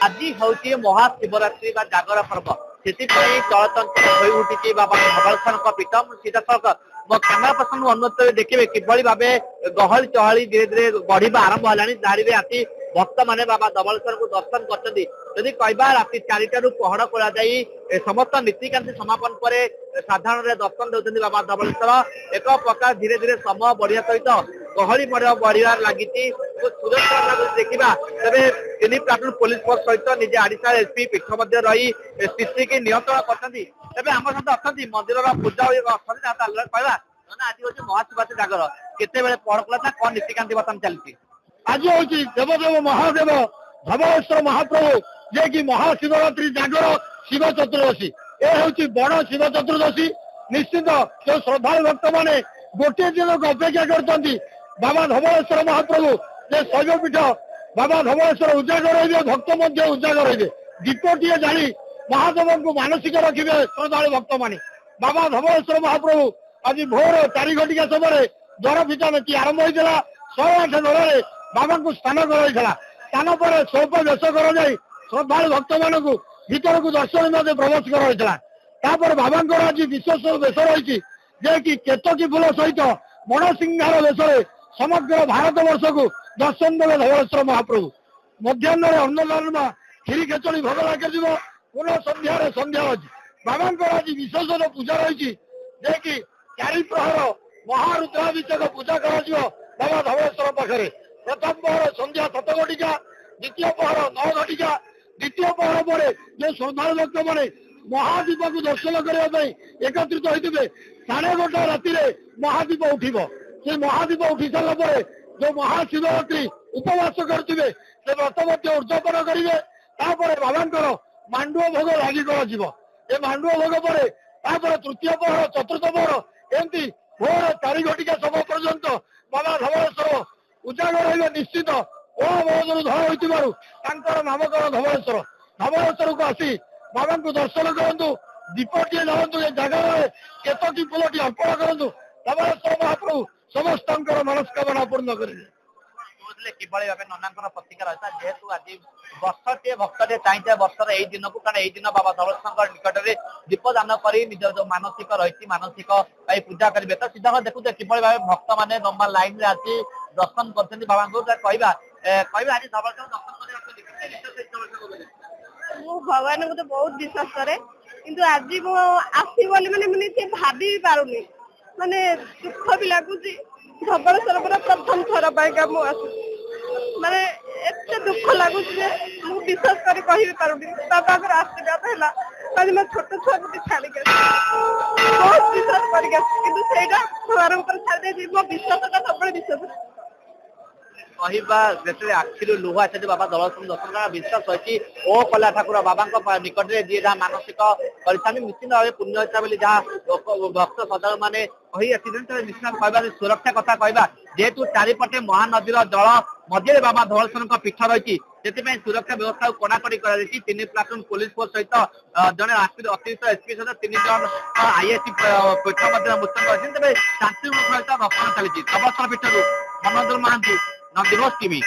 आज हूँ महाशिवरात्रि जागर पर्व से चलचंचल हो उठी बाबा धवलेश्वर पीठ सीधासख मो कैमेरा पर्सन अनुमति देखिए किभली भाव गहली चहली धीरे धीरे बढ़ा आरंभ है धाड़ी में आसी भक्त मैंने बाबा धवलेश्वर को दर्शन कर कहवा राति 4टारू पहड़ खोल समस्त नीतिकांति समापन पर साधारण दर्शन दौरान बाबा धवलेश्वर एक प्रकार धीरे धीरे समय बढ़िया सहित गहली बढ़िया लगी सुरक्षा देखा तेज 3 प्लाटून पुलिस फोर्स सहित निजे आडिशनल एसपी पीठ रही स्थिति की नियंत्रण करते आम सहित अच्छा मंदिर पूजा कहवा आज हूँ महाशिवरात्रि जागर केते पहड़ खोला कौन नीतिकांति बर्तमान चलती आज हूँ देवदेव महादेव धवलेश्वर महाप्रभु जे कि महाशिवरात्रि जागर शिव चतुर्दशी ये हूँ बड़ शिव चतुर्दशी निश्चित जो श्रद्धालु भक्त मैंने गोटे दिन को अपेक्षा करते बाबा धवलेश्वर महाप्रभु जे शैवपीठ बाबा धवलेश्वर उजागर रही भक्त मध्य उजागर रही दीपटीए जानी महादेव को मानसिक रखिए श्रद्धालु भक्त मैंने बाबा धवलेश्वर महाप्रभु आज भोर 4 घटिका समय द्वार फिटा नीति आरंभ होता 108 दल बाबा को स्नान कर स्नान पर स्वल्प वेश कर श्रद्धालु भक्त मान भीतर को दर्शन प्रवेश कर बाबा आज विशेष वेश रही कि केतकी फूल सहित मणसिंहार वेश समग्र भारत वर्ष को दर्शन देवे धवलेश्वर महाप्रभु मध्याह्न अन्नदान खीरी खेचड़ी भोग लगे पुनः संध्यार संध्या अच्छी बाबा आज विशेष पूजा रही कि 4 प्रहर महारुद्राभिषेक पूजा कर बाबा धवलेश्वर पाखे प्रथम पहर संध्या 7 घटिका द्वितीय पहर 9 घटिका द्वितीय पहर पर जो श्रद्धालु भक्त मैंने महादीप को दर्शन करने एकत्रित होते 11:30 राति महादीप उठिब से महादीप उठी सारा जो महाशिवरात्रि उपवास करुवे से व्रत उद्यापन करेंगे बाबा मांडुआ भोग लगी कर मांडुआ भोग पर तृतीय पहर चतुर्थ पहर एमती भोर 4 घटिका समय पर्यंत बाबा धवलेश्वर उजागर रही निश्चित ओ बहुत धड़ होकर नामकरण धवलेश्वर धवलेश्वर को आसी बाबा को दर्शन करूँ दीपटीए जातु जगह केतकी फूलटी अर्पण करूँ धवलेश्वर महाप्रभु समस्त मनस्कामना पूर्ण करेंगे किभली भाव नना प्रतिकार रहा जेहेतु आज वर्षटे भक्तटे चाहिए वर्षर यही दिन को कारण यही दिन बाबा धवलेश्वर निकट में दीपदान कर निज जो मानसिक रही मानसिक पूजा करेंगे तो सीधा देखुए किभली भाव भक्त मैंने लंबा लाइन में आसी दर्शन कर बाबा को कहवा आज धवलेश्वर दर्शन मु भगवान को तो बहुत विश्वास करे किंतु आज मु आसी माने भाभी पारुनी माने दुख भी लगुच धवलेश्वर पर प्रथम थर पाइका मु माने एते दुख लगुच मु विश्वास कर कहि पारुनी बाबा को आशीर्वाद हैला माने मैं छोट छुआ को छाड़ी के बहुत विश्वास कर किंतु सेटा भगवान ऊपर छाड़ दे मो विश्वास का सब विश्वास कहवा जिते आखिर लुह आसे बाबा धवलेश्वर दर्शन कर विश्वास अच्छी ओ कला ठाकुर बाबा निकट में जी जहाँ मानसिक कर निश्चित भाव पुण्य इच्छा बोली जहाँ भक्त श्रद्धालु मैंने कही आसी निश्चित कहवा सुरक्षा कथा कहवा जेहेतु चारिपटे महानदीर जल मध्य बाबा धवलेश्वर पीठ रही से सुरक्षा व्यवस्था को कड़ाकड़ी कर 3 प्लाटून पुलिस फोर्स सहित जड़े अतिरिक्त एसपी सहित 3 जन आईएससी पीठ मुतयन अच्छे तेज शांति सहित भक्षण चली धवलेश्वर पीठ मनोज महांती नंदिघोष टीवी।